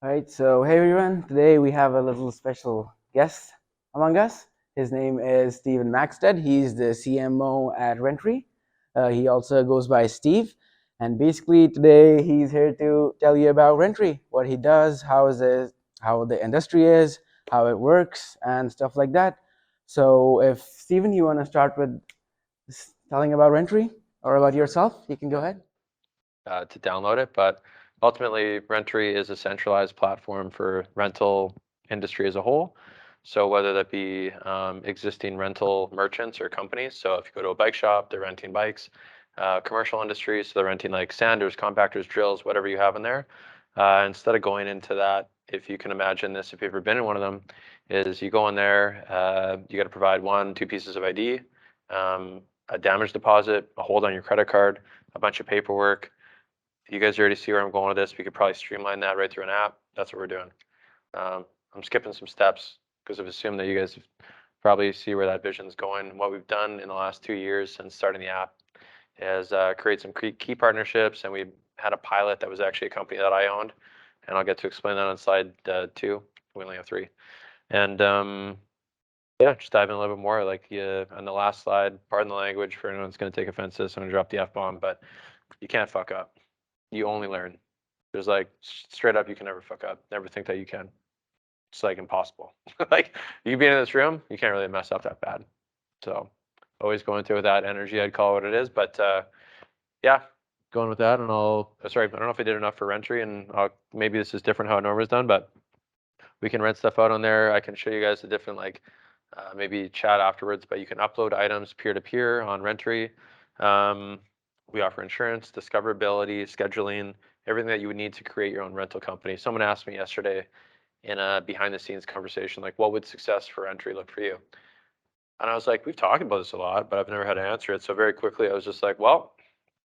All right, so hey everyone. Today we have a little special guest among us. His name is Steven Maxted. He's the CMO at Renterii. He also goes by Steve. And basically today he's here to tell you about Renterii, what he does, how the industry is, how it works, and stuff like that. So if Steven, you want to start with telling about Renterii or about yourself, you can go ahead. To download it, but ultimately Renterii is a centralized platform for rental industry as a whole. So whether that be existing rental merchants or companies, so if you go to a bike shop, they're renting bikes, commercial industries, so they're renting like sanders, compactors, drills, whatever you have in there. Instead of going into that, if you can imagine this, if you've ever been in one of them, is you go in there, you got to provide one, two pieces of ID, a damage deposit, a hold on your credit card, a bunch of paperwork. You guys already see where I'm going with this. We could probably streamline that right through an app. That's what we're doing. I'm skipping some steps because I've assumed that you guys probably see where that vision is going. What we've done in the last 2 years since starting the app is create some key partnerships, and we had a pilot that was actually a company that I owned, and I'll get to explain that on slide 2. We only have 3, and yeah, just dive in a little bit more. Like on the last slide, pardon the language for anyone that's going to take offense to this. I'm going to drop the F-bomb, but you can't fuck up. You only learn. There's like straight up, you can never fuck up. Never think that you can. It's like impossible. Like you being in this room, you can't really mess up that bad. So always going through with that energy, I'd call it what it is. But yeah, going with that, and sorry, I don't know if I did enough for Renterii, and maybe this is different how it normally is done, but we can rent stuff out on there. I can show you guys the different maybe chat afterwards, but you can upload items peer to peer on Renterii. We offer insurance, discoverability, scheduling, everything that you would need to create your own rental company. Someone asked me yesterday in a behind the scenes conversation, like, what would success for Renterii look for you? And I was like, we've talked about this a lot, but I've never had to answer it. So very quickly, I was just like, well,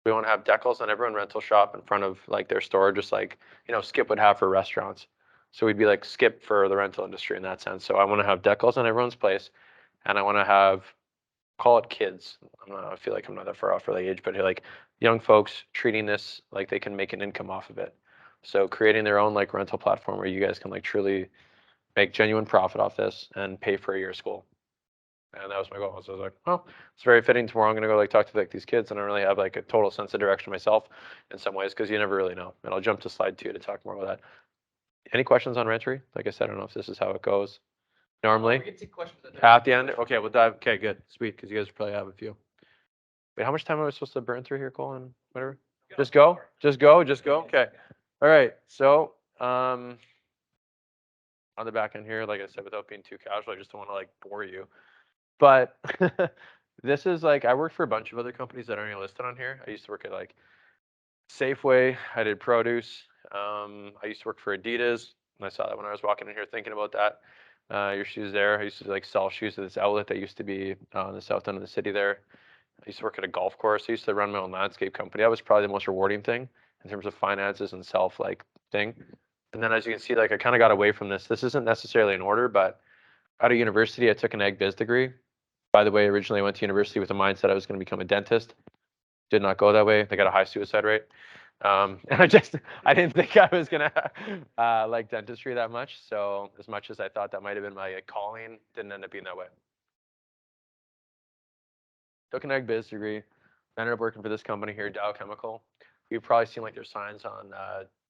we want to have decals on every rental shop in front of like their store, just like, Skip would have for restaurants. So we'd be like Skip for the rental industry in that sense. So I want to have decals on everyone's place, and I want to have, call it kids. I feel like I'm not that far off for the age, but like young folks treating this like they can make an income off of it. So creating their own like rental platform where you guys can like truly make genuine profit off this and pay for a year of school. And that was my goal. So I was like, oh, it's very fitting. Tomorrow I'm gonna go like talk to like these kids, and I don't really have like a total sense of direction myself in some ways because you never really know. And I'll jump to slide 2 to talk more about that. Any questions on Renterii? Like I said, I don't know if this is how it goes normally. We can take questions At the end? Okay, we'll dive. Okay, good. Sweet, because you guys probably have a few. Wait, how much time am I supposed to burn through here, Cole, and whatever? Just go? Just go? Just go? Okay. All right. So, on the back end here, like I said, without being too casual, I just don't want to like bore you. But this is like, I worked for a bunch of other companies that aren't even listed on here. I used to work at like Safeway. I did produce. I used to work for Adidas, and I saw that when I was walking in here thinking about that. Your shoes there. I used to like sell shoes at this outlet that used to be on the south end of the city there. I used to work at a golf course. I used to run my own landscape company. That was probably the most rewarding thing in terms of finances and self like thing. And then as you can see, like I kind of got away from this. This isn't necessarily in order, but out of university, I took an ag biz degree. By the way, originally I went to university with the mindset I was going to become a dentist. Did not go that way. They got a high suicide rate. And I didn't think I was gonna like dentistry that much. So as much as I thought that might have been my calling, didn't end up being that way. Took an ag biz degree, ended up working for this company here, Dow Chemical. You've probably seen like their signs on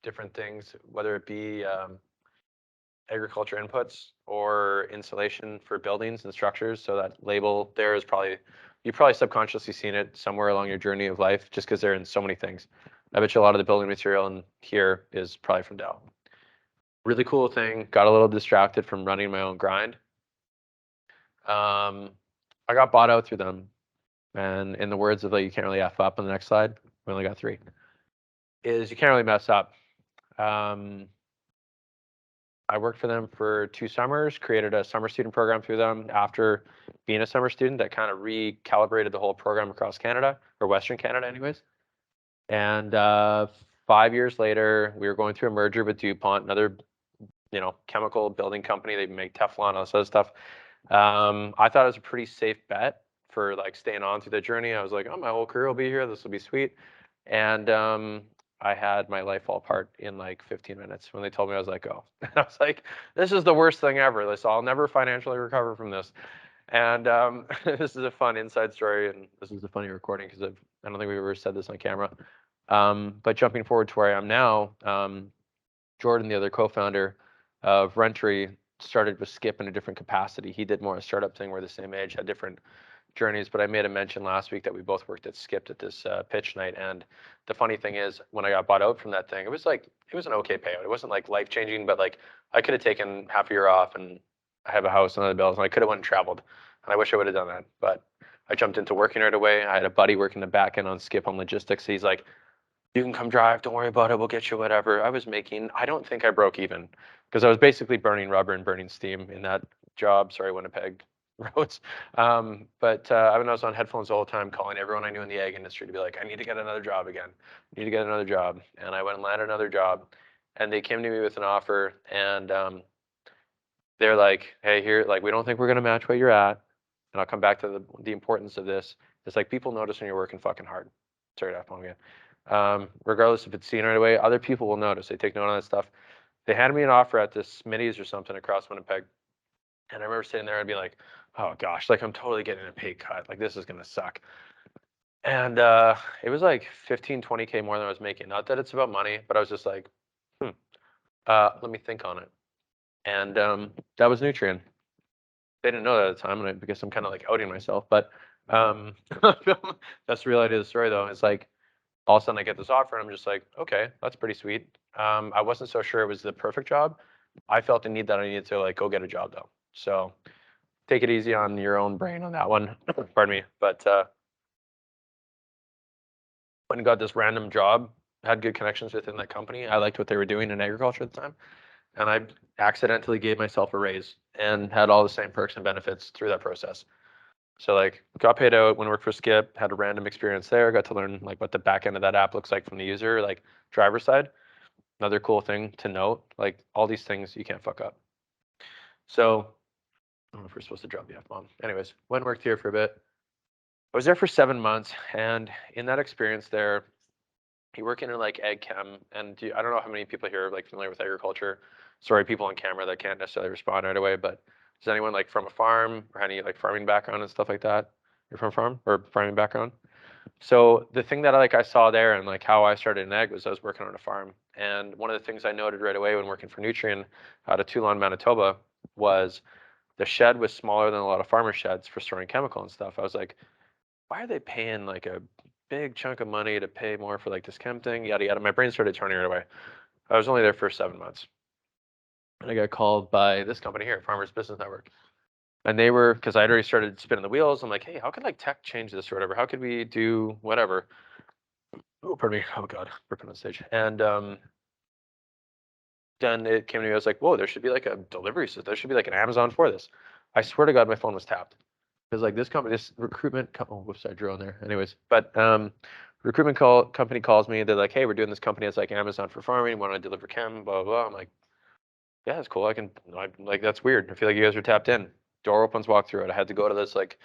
different things, whether it be agriculture inputs or insulation for buildings and structures. So that label there is probably, you've probably subconsciously seen it somewhere along your journey of life, just because they're in so many things. I bet you a lot of the building material in here is probably from Dow. Really cool thing. Got a little distracted from running my own grind. I got bought out through them. And in the words of like, you can't really F up on the next slide. We only got 3. Is you can't really mess up. I worked for them for 2 summers, created a summer student program through them after being a summer student that kind of recalibrated the whole program across Canada, or Western Canada anyways. And 5 years later, we were going through a merger with DuPont, another chemical building company. They make Teflon, all this other stuff. I thought it was a pretty safe bet for like staying on through the journey. I was like, oh, my whole career will be here. This will be sweet. And I had my life fall apart in like 15 minutes. When they told me, I was like, oh, I was like, this is the worst thing ever. This, I'll never financially recover from this. And this is a fun inside story, and this is a funny recording because I don't think we've ever said this on camera. But jumping forward to where I am now, Jordan, the other co-founder of Renterii, started with Skip in a different capacity. He did more a startup thing. We're the same age, had different journeys, but I made a mention last week that we both worked at Skip at this pitch night. And the funny thing is, when I got bought out from that thing, it was an okay payout. It wasn't like life changing, but like I could have taken half a year off and I have a house and other bills, and I could have went and traveled. And I wish I would have done that, but I jumped into working right away. I had a buddy working the back end on Skip on logistics. He's like, you can come drive, don't worry about it, we'll get you whatever. I was making, I don't think I broke even, because I was basically burning rubber and burning steam in that job. Sorry, Winnipeg roads. But I was on headphones all the time, calling everyone I knew in the ag industry to be like, I need to get another job again. I need to get another job. And I went and landed another job. And they came to me with an offer, and they're like, hey, here, like, we don't think we're going to match what you're at. And I'll come back to the importance of this. It's like people notice when you're working fucking hard. Sorry to F-bomb again. Regardless if it's seen right away, other people will notice. They take note of that stuff. They handed me an offer at this Smitty's or something across Winnipeg. And I remember sitting there and being like, oh gosh, like I'm totally getting a pay cut. Like this is going to suck. And it was like 15, 20K more than I was making. Not that it's about money, but I was just like, let me think on it. And that was Nutrien. They didn't know that at the time, and I guess I'm kind of like outing myself. But that's the real idea of the story, though. It's like all of a sudden I get this offer, and I'm just like, okay, that's pretty sweet. I wasn't so sure it was the perfect job. I felt the need that I needed to like go get a job though. So take it easy on your own brain on that one. Pardon me. But went and got this random job, had good connections within that company. I liked what they were doing in agriculture at the time. And I accidentally gave myself a raise and had all the same perks and benefits through that process. So like got paid out, when I worked for Skip, had a random experience there, got to learn like what the back end of that app looks like from the user, like driver side. Another cool thing to note, like all these things you can't fuck up. So I don't know if we're supposed to drop the F-bomb. Anyways, went and worked here for a bit. I was there for 7 months, and in that experience there, you work in like ag chem, and I don't know how many people here are like familiar with agriculture. Sorry, people on camera that can't necessarily respond right away, but is anyone like from a farm or any like farming background and stuff like that? You're from a farm or farming background? So the thing that I saw there and like how I started in ag was I was working on a farm, and one of the things I noted right away when working for Nutrien out of Toulon, Manitoba, was the shed was smaller than a lot of farmer sheds for storing chemical and stuff. I was like, why are they paying like a big chunk of money to pay more for like this chem thing? Yada yada. My brain started turning right away. I was only there for 7 months, and I got called by this company here, Farmers Business Network. And they were, because I'd already started spinning the wheels. I'm like, hey, how could like tech change this or whatever? How could we do whatever? Oh, pardon me. Oh God, ripping on stage. And then it came to me. I was like, whoa, there should be like a delivery system. There should be like an Amazon for this. I swear to God, my phone was tapped. Because like this company, this recruitment, oh, whoops, I drew on there. Anyways, but recruitment company calls me. They're like, hey, we're doing this company. It's like Amazon for farming. Want to deliver chem, blah, blah, blah. I'm like, yeah, that's cool. Like, that's weird. I feel like you guys are tapped in. Door opens, walk through it. I had to go to this like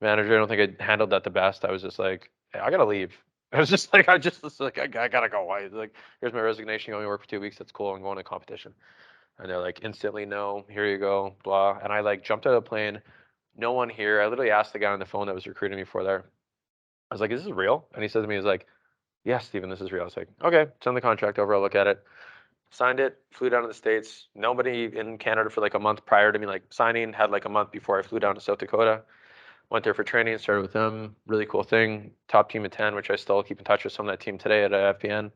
manager. I don't think I handled that the best. I was just like, hey, I gotta leave. I was just like, I gotta go. Like, here's my resignation. You only work for 2 weeks. That's cool. I'm going to competition. And they're like, instantly, no, here you go, blah. And I like jumped out of the plane. No one here. I literally asked the guy on the phone that was recruiting me for there. I was like, is this real? And he said to me, he's like, yes, Steven, this is real. I was like, okay, send the contract over. I'll look at it. Signed it, flew down to the States. Nobody in Canada for like a month prior to me like signing, had like a month before I flew down to South Dakota. Went there for training, started with them. Really cool thing. Top team of 10, which I still keep in touch with some of that team today at FPN.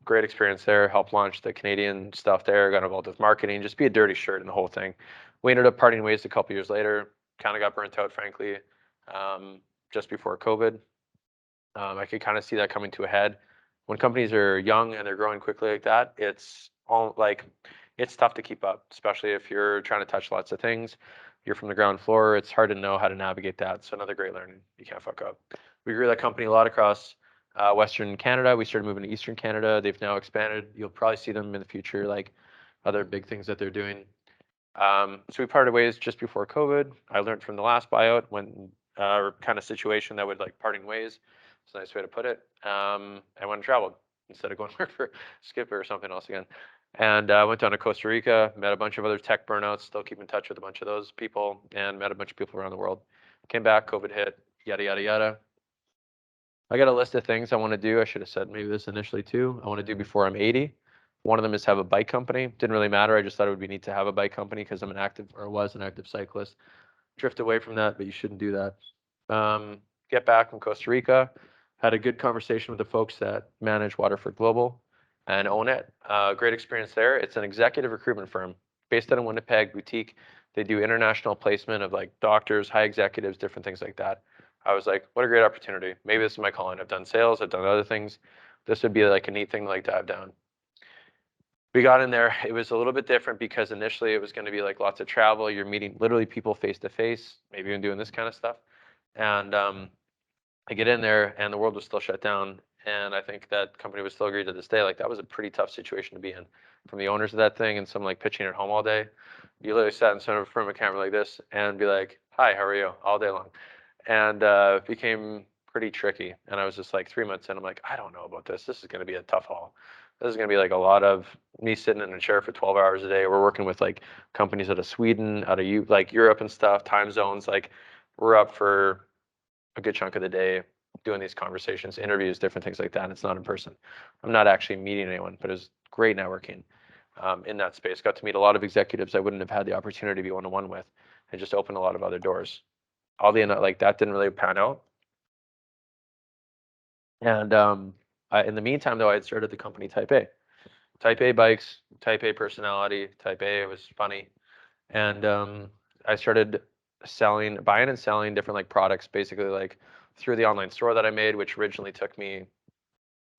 Great experience there. Helped launch the Canadian stuff there. Got involved with marketing. Just be a dirty shirt in the whole thing. We ended up parting ways a couple years later. Kind of got burnt out, frankly, just before COVID. I could kind of see that coming to a head. When companies are young and they're growing quickly like that, it's all like it's tough to keep up, especially if you're trying to touch lots of things. You're from the ground floor. It's hard to know how to navigate that. So another great learning. You can't fuck up. We grew that company a lot across Western Canada. We started moving to Eastern Canada. They've now expanded. You'll probably see them in the future, like other big things that they're doing. So we parted ways just before COVID. I learned from the last buyout when kind of situation that would like parting ways. It's a nice way to put it. I went and traveled. instead of going to work for Skipper or something else again. And I went down to Costa Rica, met a bunch of other tech burnouts, still keep in touch with a bunch of those people, and met a bunch of people around the world. Came back, COVID hit, yada, yada, yada. I got a list of things I want to do. I should have said maybe this initially too. I want to do before I'm 80. One of them is have a bike company. Didn't really matter. I just thought it would be neat to have a bike company because I'm an active, or was an active cyclist. Drift away from that, but you shouldn't do that. Get back from Costa Rica. Had a good conversation with the folks that manage Waterford Global and own it. Great experience there. It's an executive recruitment firm based out of Winnipeg, boutique. They do international placement of like doctors, high executives, different things like that. I was like, what a great opportunity. Maybe this is my calling. I've done sales, I've done other things. This would be like a neat thing to like dive down. We got in there. It was a little bit different because initially it was going to be like lots of travel. You're meeting literally people face to face, maybe even doing this kind of stuff. And I get in there and the world was still shut down. And I think that company was still agreed to this day. Like that was a pretty tough situation to be in from the owners of that thing and some like pitching at home all day. You literally sat in front of a camera like this and be like, hi, how are you? All day long. And it became pretty tricky. And I was just like 3 months in, I'm like, I don't know about this. This is going to be a tough haul. This is going to be like a lot of me sitting in a chair for 12 hours a day. We're working with like companies out of Sweden, out of like Europe and stuff, time zones. Like we're up for a good chunk of the day doing these conversations, interviews, different things like that. And it's not in person. I'm not actually meeting anyone, but it was great networking in that space. Got to meet a lot of executives I wouldn't have had the opportunity to be one-on-one with, and just opened a lot of other doors. All the like that didn't really pan out. And in the meantime, though, I had started the company Type A. Type A bikes, Type A personality, Type A. It was funny, and I started buying and selling different like products, basically like through the online store that I made, which originally took me,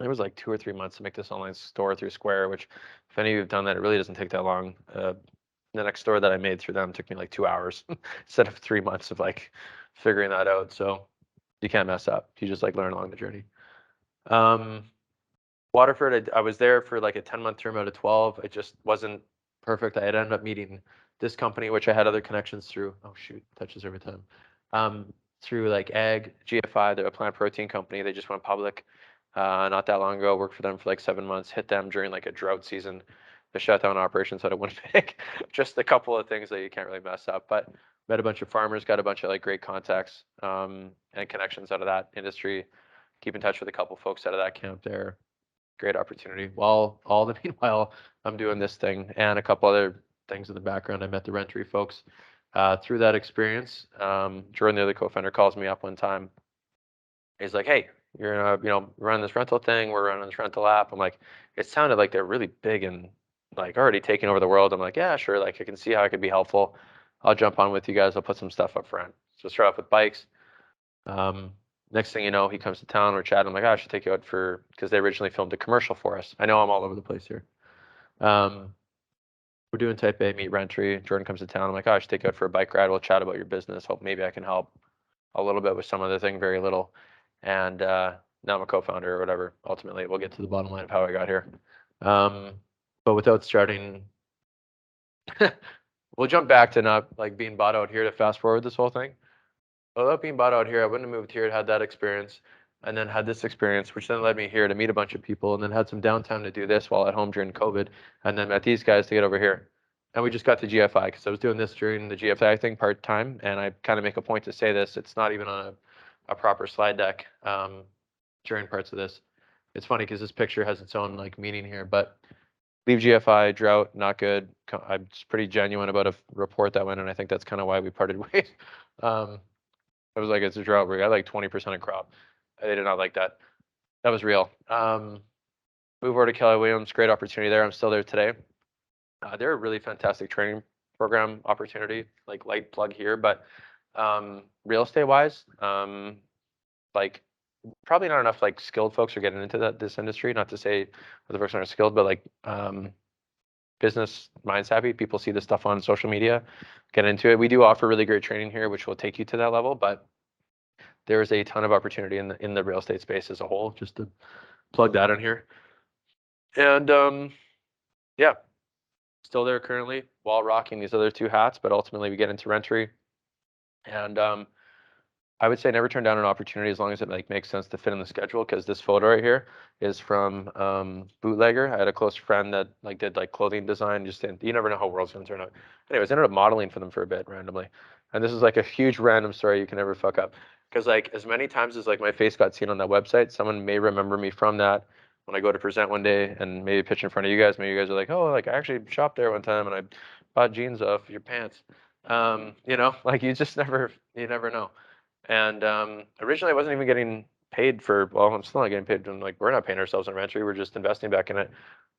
it was like 2 or 3 months to make this online store through Square. Which, if any of you have done that, it really doesn't take that long. The next store that I made through them took me like 2 hours instead of 3 months of like figuring that out. So you can't mess up. You just like learn along the journey. Waterford, I was there for like a 10-month term out of 12. It just wasn't perfect. I had ended up meeting this company, which I had other connections through. Oh shoot, touches every time. Through like Ag, GFI, they're a plant protein company. They just went public not that long ago. Worked for them for like 7 months. Hit them during like a drought season. The shutdown operations out of Winnipeg. Just a couple of things that you can't really mess up. But met a bunch of farmers, got a bunch of like great contacts and connections out of that industry. Keep in touch with a couple folks out of that camp there. Great opportunity. While all the meanwhile, I'm doing this thing and a couple other things in the background. I met the Renterii folks through that experience. Jordan, the other co-founder, calls me up one time. He's like, "Hey, you're running this rental thing. We're running this rental app." I'm like, it sounded like they're really big and like already taking over the world. I'm like, yeah, sure. Like I can see how I could be helpful. I'll jump on with you guys. I'll put some stuff up front. So start off with bikes. Next thing you know, he comes to town. We're chatting. I'm like, oh, I should take you out because they originally filmed a commercial for us. I know I'm all over the place here. We're doing Type A, meet Renterii. Jordan comes to town. I'm like, oh, I should take you out for a bike ride. We'll chat about your business. Hope maybe I can help a little bit with some other thing, very little. And now I'm a co-founder or whatever. Ultimately, we'll get to the bottom line of how I got here. But without starting, we'll jump back to not like being bought out here to fast forward this whole thing. Without being bought out here, I wouldn't have moved here, had that experience, and then had this experience, which then led me here to meet a bunch of people, and then had some downtime to do this while at home during COVID, and then met these guys to get over here. And we just got to GFI because I was doing this during the GFI thing part time, and I kind of make a point to say this. It's not even on a proper slide deck during parts of this. It's funny because this picture has its own like meaning here, but leave GFI, drought, not good. I'm pretty genuine about a report that went, and I think that's kind of why we parted ways. I was like, it's a drought. We got like 20% of crop. They did not like that. That was real. Move over to Keller Williams. Great opportunity there. I'm still there today. They're a really fantastic training program opportunity, like light plug here, but real estate wise, like probably not enough like skilled folks are getting into this industry. Not to say the folks aren't skilled, but like business mind savvy people see this stuff on social media, get into it. We do offer really great training here, which will take you to that level, but there is a ton of opportunity in the real estate space as a whole, just to plug that in here. And yeah, still there currently while rocking these other two hats, but ultimately we get into Renterii. And I would say never turn down an opportunity as long as it like makes sense to fit in the schedule. Because this photo right here is from Bootlegger. I had a close friend that like did like clothing design. Just you never know how world's gonna turn out. Anyways, I ended up modeling for them for a bit randomly, and this is like a huge random story you can never fuck up. Because like as many times as like my face got seen on that website, someone may remember me from that when I go to present one day and maybe pitch in front of you guys. Maybe you guys are like, oh, like I actually shopped there one time and I bought jeans off your pants. Like you never know. And originally, I wasn't even getting paid for. Well, I'm still not getting paid. Like we're not paying ourselves in Renterii. We're just investing back in it.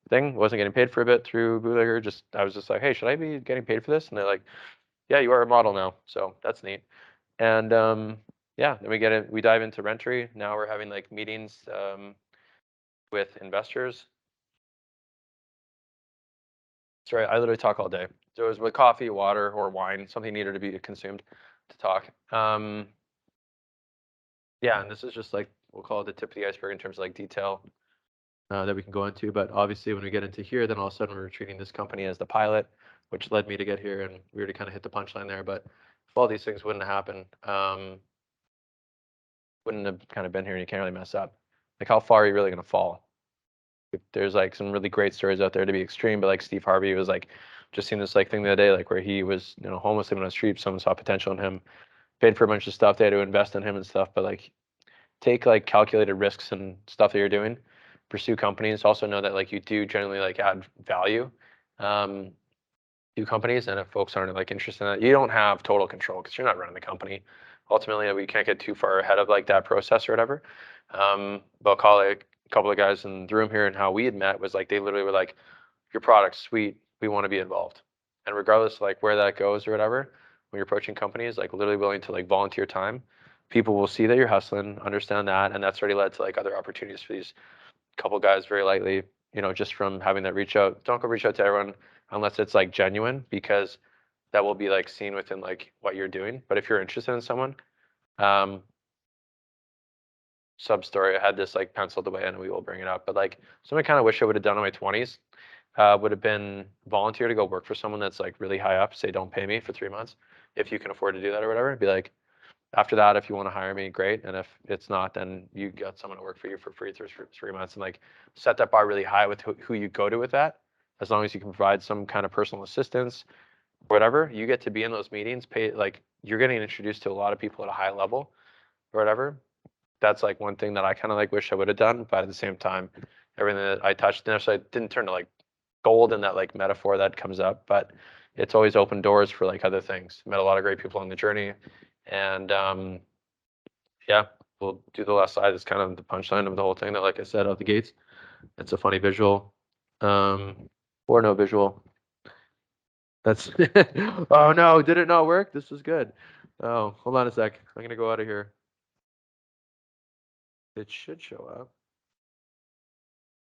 Thing wasn't getting paid for a bit through Bootlegger. I was just like, hey, should I be getting paid for this? And they're like, yeah, you are a model now, so that's neat. And yeah, then we get it. We dive into Renterii. Now we're having like meetings with investors. Sorry, I literally talk all day. So it was with coffee, water, or wine, something needed to be consumed to talk. Yeah, and this is just like we'll call it the tip of the iceberg in terms of like detail that we can go into. But obviously, when we get into here, then all of a sudden we're treating this company as the pilot, which led me to get here, and we already kind of hit the punchline there. But if all these things wouldn't have happened, wouldn't have kind of been here, and you can't really mess up. Like, how far are you really going to fall? There's like some really great stories out there to be extreme, but like Steve Harvey was like, just seen this like thing the other day, like where he was, homeless, living on the street. Someone saw potential in him, paid for a bunch of stuff. They had to invest in him and stuff, but like take like calculated risks and stuff that you're doing, pursue companies. Also know that like you do generally like add value um, to companies, and if folks aren't like interested in that, you don't have total control because you're not running the company. Ultimately, we can't get too far ahead of like that process or whatever. But I'll call it a couple of guys in the room here, and how we had met was like they literally were like, "Your product's sweet, we want to be involved." And regardless of like where that goes or whatever, when you're approaching companies, like literally willing to like volunteer time, people will see that you're hustling, understand that, and that's already led to like other opportunities for these couple guys very lightly, just from having that reach out. Don't go reach out to everyone unless it's like genuine, because that will be like seen within like what you're doing. But if you're interested in someone, um, sub story, I had this like penciled away and we will bring it up. But like something I kind of wish I would have done in my 20s would have been volunteer to go work for someone that's like really high up, say don't pay me for 3 months if you can afford to do that or whatever. Be like, after that, if you want to hire me, great. And if it's not, then you got someone to work for you for free for 3 months, and like set that bar really high with who you go to with that. As long as you can provide some kind of personal assistance or whatever, you get to be in those meetings, pay like you're getting introduced to a lot of people at a high level or whatever. That's like one thing that I kind of like wish I would have done, but at the same time, everything that I touched necessarily didn't turn to like gold in that like metaphor that comes up, but it's always opened doors for like other things. Met a lot of great people on the journey, and yeah, we'll do the left side. It's kind of the punchline of the whole thing. That, like I said, out the gates, it's a funny visual, or no visual. That's oh no, did it not work? This was good. Oh, hold on a sec. I'm gonna go out of here. It should show up.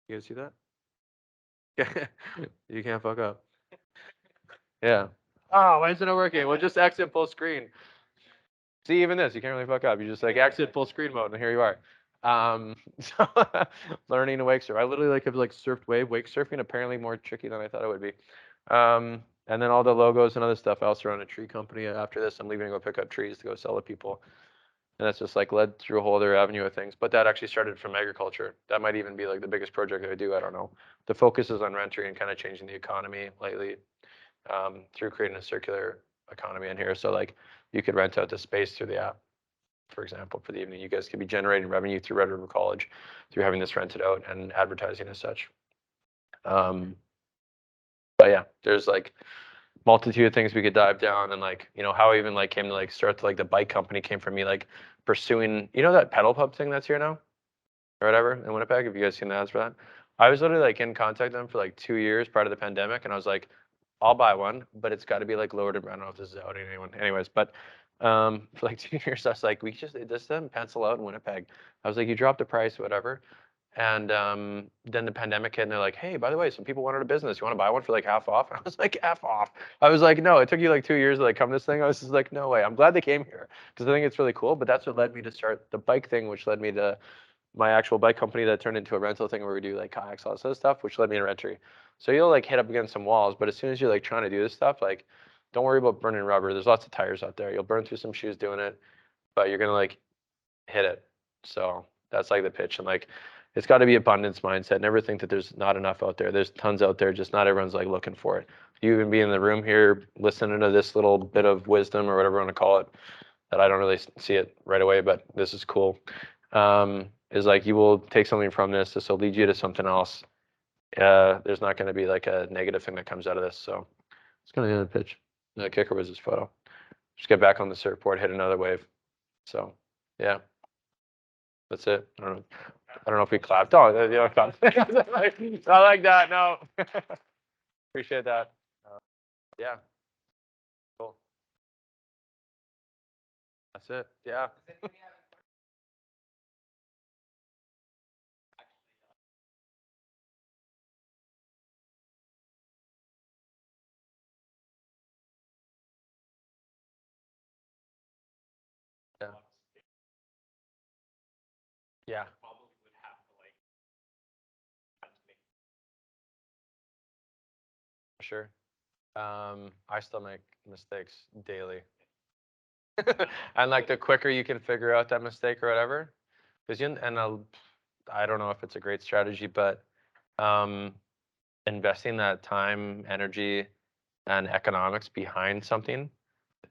You guys see that? You can't fuck up. Yeah. Oh, why isn't it working? Well, just exit full screen. See, even this, you can't really fuck up. You just like exit full screen mode, and here you are. So learning to wake surf. I literally like have like surfed wave. Wake surfing apparently more tricky than I thought it would be. And then all the logos and other stuff. I also run a tree company. After this, I'm leaving to go pick up trees to go sell to people. And that's just like led through a whole other avenue of things. But that actually started from agriculture. That might even be like the biggest project that I do. I don't know. The focus is on Renterii and kind of changing the economy lately through creating a circular economy in here. So like you could rent out the space through the app, for example, for the evening. You guys could be generating revenue through Red River College through having this rented out and advertising as such. But yeah, there's like multitude of things we could dive down, and like how I even like came to like start to, like the bike company came from me like pursuing that pedal pub thing that's here now or whatever in Winnipeg. Have you guys seen the ads for that? I was literally like in contact with them for like 2 years prior to the pandemic, and I was like, I'll buy one, but it's got to be like lower to, I don't know if this is outing anyone. Anyways, but for like 2 years, I was like, this doesn't pencil out in Winnipeg. I was like, you dropped the price, whatever. And then the pandemic hit, and they're like, hey, by the way, some people wanted a business. You want to buy one for like half off? And I was like, half off. I was like, no, it took you like 2 years to like come to this thing. I was just like, no way. I'm glad they came here because I think it's really cool. But that's what led me to start the bike thing, which led me to my actual bike company that turned into a rental thing where we do like kayaks, all this other stuff, which led me to Renterii. So you'll like hit up against some walls, but as soon as you're like trying to do this stuff, like don't worry about burning rubber. There's lots of tires out there. You'll burn through some shoes doing it. but you're gonna like hit it. So that's like the pitch, and like it's got to be abundance mindset. Never think that there's not enough out there. There's tons out there, just not everyone's like looking for it. You even be in the room here listening to this little bit of wisdom or whatever you want to call it, that I don't really see it right away, but this is cool. Is like you will take something from this. This will lead you to something else. There's not going to be like a negative thing that comes out of this. So it's going to be the pitch. The kicker was this photo. Just get back on the surfboard, hit another wave. So yeah, that's it. I don't know if we clapped. Oh, you know, clap. I like that. No, appreciate that. Yeah, cool. That's it. Yeah. Yeah. Yeah. Sure. I still make mistakes daily. And like the quicker you can figure out that mistake or whatever, because you and I don't know if it's a great strategy, but um, investing that time, energy, and economics behind something,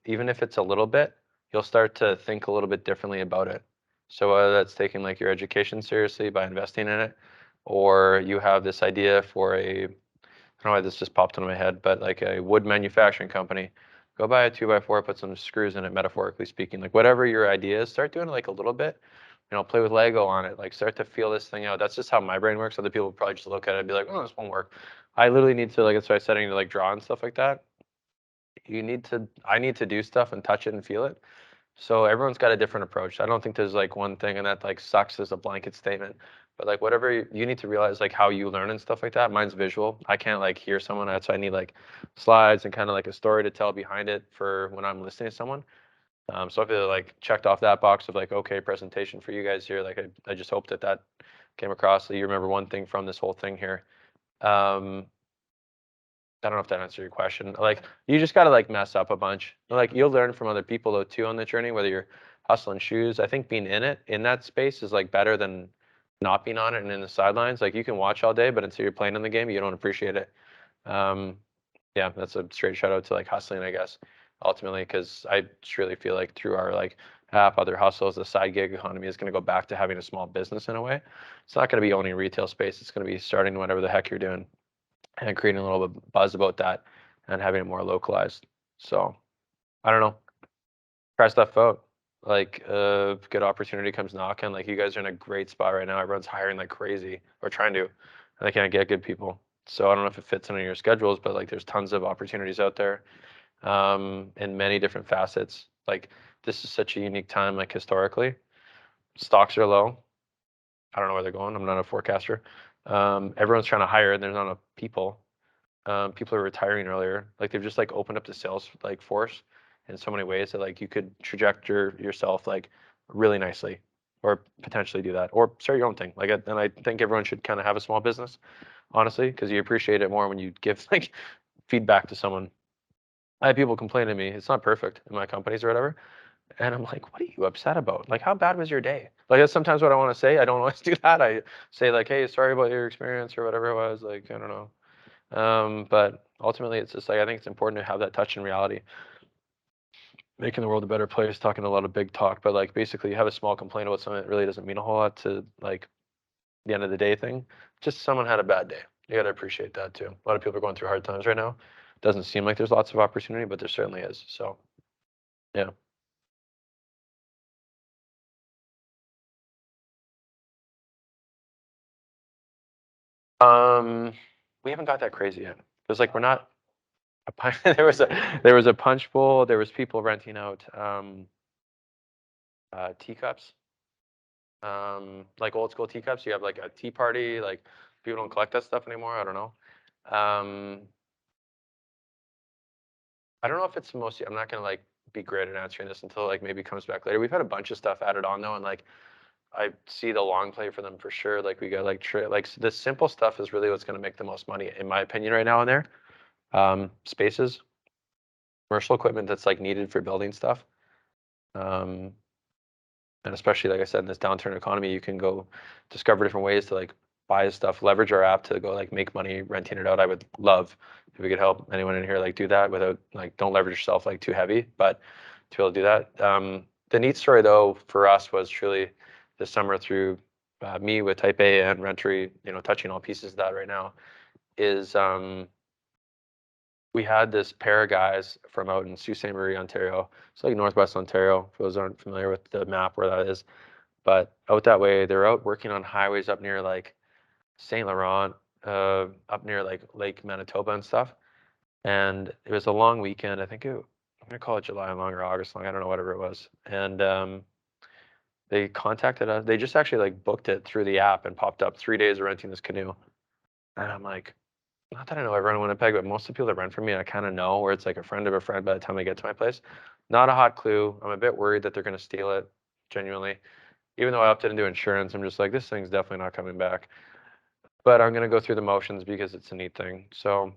even if it's a little bit, you'll start to think a little bit differently about it. So whether that's taking like your education seriously by investing in it, or you have this idea for a, I don't know why this just popped into my head, but like a wood manufacturing company, go buy a 2x4, put some screws in it, metaphorically speaking. Like whatever your idea is, start doing it like a little bit. You know, play with Lego on it. Like start to feel this thing out. That's just how my brain works. Other people probably just look at it and be like, oh, this won't work. I literally need to like, that's why I said I need to like draw and stuff like that. I need to do stuff and touch it and feel it. So everyone's got a different approach. I don't think there's like one thing and that like sucks as a blanket statement. But like whatever you need to realize like how you learn and stuff like that. Mine's visual. I can't like hear someone. That's why I need like slides and kind of like a story to tell behind it for when I'm listening to someone. So if it like checked off that box of like, okay, presentation for you guys here. Like I just hope that that came across that you remember one thing from this whole thing here. Um, I don't know if that answered your question. Like you just gotta like mess up a bunch. Like you'll learn from other people though too on the journey, whether you're hustling shoes. I think being in it, in that space is like better than not being on it and in the sidelines. Like you can watch all day, but until you're playing in the game, you don't appreciate it. Um, yeah, that's a straight shout out to like hustling, I guess, ultimately, because I just really feel like through our like app, other hustles, the side gig economy is gonna go back to having a small business in a way. It's not gonna be owning retail space. It's gonna be starting whatever the heck you're doing and creating a little bit buzz about that and having it more localized. So I don't know. Try stuff out. Like good opportunity comes knocking. Like you guys are in a great spot right now. Everyone's hiring like crazy or trying to, and they can't get good people. So I don't know if it fits into your schedules, but like there's tons of opportunities out there in many different facets. Like this is such a unique time, like historically. Stocks are low. I don't know where they're going. I'm not a forecaster. Everyone's trying to hire and there's not enough people. People are retiring earlier. Like they've just like opened up the sales like force in so many ways that like you could trajectory yourself like really nicely, or potentially do that, or start your own thing. Like, and I think everyone should kind of have a small business, honestly, because you appreciate it more when you give like feedback to someone. I have people complain to me, it's not perfect in my companies or whatever. And I'm like, what are you upset about? Like, how bad was your day? Like, that's sometimes what I want to say. I don't always do that. I say like, hey, sorry about your experience or whatever it was. Like, I don't know. But ultimately, it's just like I think it's important to have that touch in reality, making the world a better place, talking a lot of big talk, but like basically you have a small complaint about something that really doesn't mean a whole lot to like the end of the day thing. Just someone had a bad day. You got to appreciate that too. A lot of people are going through hard times right now. Doesn't seem like there's lots of opportunity, but there certainly is. So yeah. Um, we haven't got that crazy yet. Because like we're not there was a punch bowl. There was people renting out teacups, like old school teacups. You have like a tea party. Like people don't collect that stuff anymore. I don't know. Um, I don't know if it's mostly. I'm not gonna like be great at answering this until like maybe comes back later. We've had a bunch of stuff added on though, and like I see the long play for them for sure. Like we got like the simple stuff is really what's gonna make the most money in my opinion right now in there. Spaces, commercial equipment that's like needed for building stuff. Um, And especially, like I said, in this downturn economy, you can go discover different ways to like buy stuff, leverage our app to go like make money renting it out. I would love if we could help anyone in here like do that without like, don't leverage yourself like too heavy, but to be able to do that. The neat story though for us was truly this summer through me with Type A and Renterii, touching all pieces of that right now, is we had this pair of guys from out in Sault Ste. Marie, Ontario. It's like Northwest Ontario, for those who aren't familiar with the map where that is. But out that way, they're out working on highways up near like St. Laurent, up near like Lake Manitoba and stuff. And it was a long weekend. I'm gonna call it July long or August long. I don't know, whatever it was. And they contacted us. They just actually like booked it through the app and popped up 3 days of renting this canoe. And I'm like, not that I know everyone in Winnipeg, but most of the people that rent from me, I kind of know where it's like a friend of a friend by the time I get to my place. Not a hot clue. I'm a bit worried that they're going to steal it, genuinely. Even though I opted into insurance, I'm just like, this thing's definitely not coming back. But I'm going to go through the motions because it's a neat thing. So,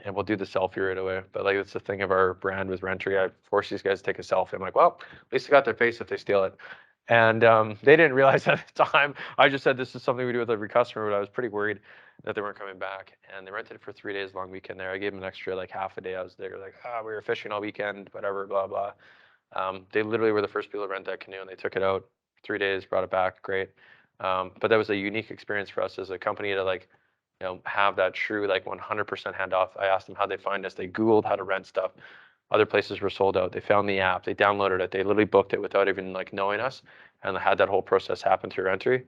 and we'll do the selfie right away. But like, it's the thing of our brand with Renterii. I force these guys to take a selfie. I'm like, well, at least they got their face if they steal it. And they didn't realize at the time. I just said this is something we do with every customer, but I was pretty worried that they weren't coming back. And they rented it for 3 days, long weekend there. I gave them an extra like half a day. I was there like, we were fishing all weekend, whatever, blah, blah. They literally were the first people to rent that canoe, and they took it out 3 days, brought it back, great. But that was a unique experience for us as a company to like, have that true like 100% handoff. I asked them how they find us. They Googled how to rent stuff. Other places were sold out. They found the app. They downloaded it. They literally booked it without even like knowing us, and had that whole process happen through Renterii.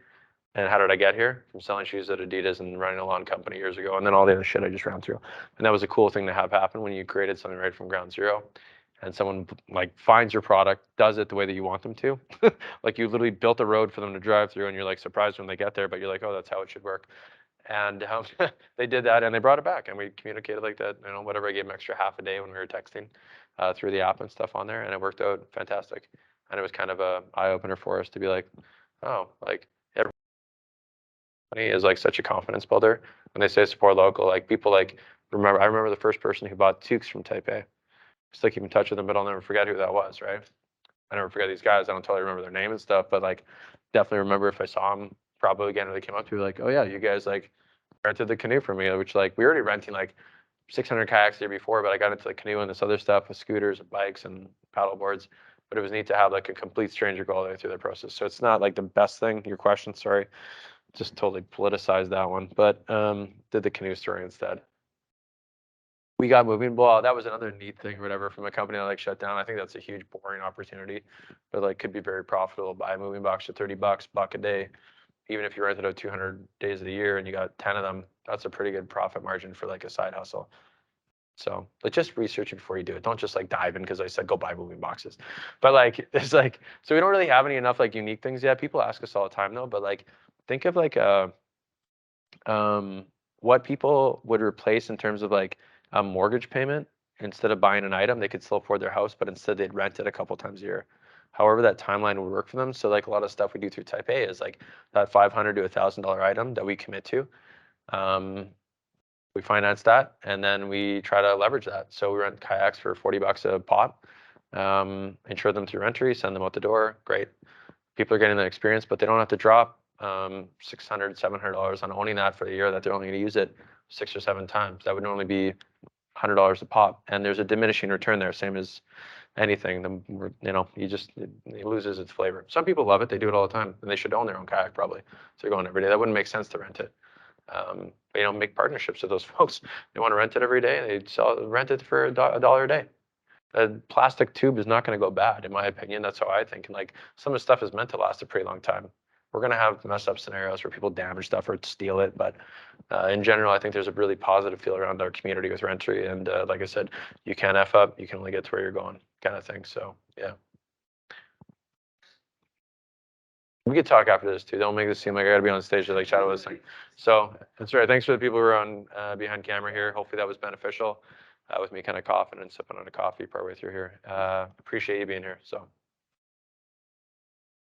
And how did I get here? From selling shoes at Adidas and running a lawn company years ago, and then all the other shit I just ran through. And that was a cool thing to have happen when you created something right from ground zero, and someone like finds your product, does it the way that you want them to. Like you literally built a road for them to drive through, and you're like surprised when they get there, but you're like, oh, that's how it should work. And they did that, and they brought it back, and we communicated like that. Whatever, I gave them extra half a day when we were texting through the app and stuff on there, and it worked out fantastic. And it was kind of a eye opener for us to be like, oh, like is like such a confidence builder. When they say support local, like people like remember. I remember the first person who bought toques from Type A. Still keep in touch with them, but I'll never forget who that was. Right? I never forget these guys. I don't totally remember their name and stuff, but like definitely remember if I saw them probably again or they came up to me like, oh yeah, you guys like rented the canoe for me, which like we were already renting like 600 kayaks the year before, but I got into the canoe and this other stuff with scooters and bikes and paddle boards. But it was neat to have like a complete stranger go all the way through the process. So it's not like the best thing. Your question, sorry, just totally politicized that one, but did the canoe story instead. We got moving. Well, that was another neat thing or whatever from a company that like shut down. I think that's a huge boring opportunity, but like could be very profitable. Buy a moving box for $30, buck a day. Even if you rented out 200 days of the year and you got 10 of them, that's a pretty good profit margin for like a side hustle. So like just research it before you do it. Don't just like dive in because I said go buy moving boxes. But like there's like, so we don't really have any enough like unique things yet. People ask us all the time though, but like think of like what people would replace in terms of like a mortgage payment. Instead of buying an item, they could still afford their house, but instead they'd rent it a couple times a year. However, that timeline would work for them. So like a lot of stuff we do through Type A is like that $500 to $1,000 item that we commit to. We finance that, and then we try to leverage that. So we rent kayaks for $40 a pop, insure them through Renterii, send them out the door. Great. People are getting the experience, but they don't have to drop $600, $700 on owning that for the year that they're only going to use it 6 or 7 times. That would normally be $100 a pop, and there's a diminishing return there, same as anything. It loses its flavor. Some people love it; they do it all the time, and they should own their own kayak probably. So they're going every day. That wouldn't make sense to rent it. Make partnerships with those folks. They want to rent it every day. They rent it for $1 a day. A plastic tube is not going to go bad, in my opinion. That's how I think. And like some of the stuff is meant to last a pretty long time. We're going to have messed up scenarios where people damage stuff or steal it, but in general, I think there's a really positive feel around our community with Renterii. And like I said, you can't F up, you can only get to where you're going, kind of thing. So yeah. We could talk after this too. Don't make this seem like I gotta be on stage like Shadow was saying. So that's right. Thanks for the people who are on behind camera here. Hopefully that was beneficial with me kind of coughing and sipping on a coffee partway through here. Appreciate you being here. So.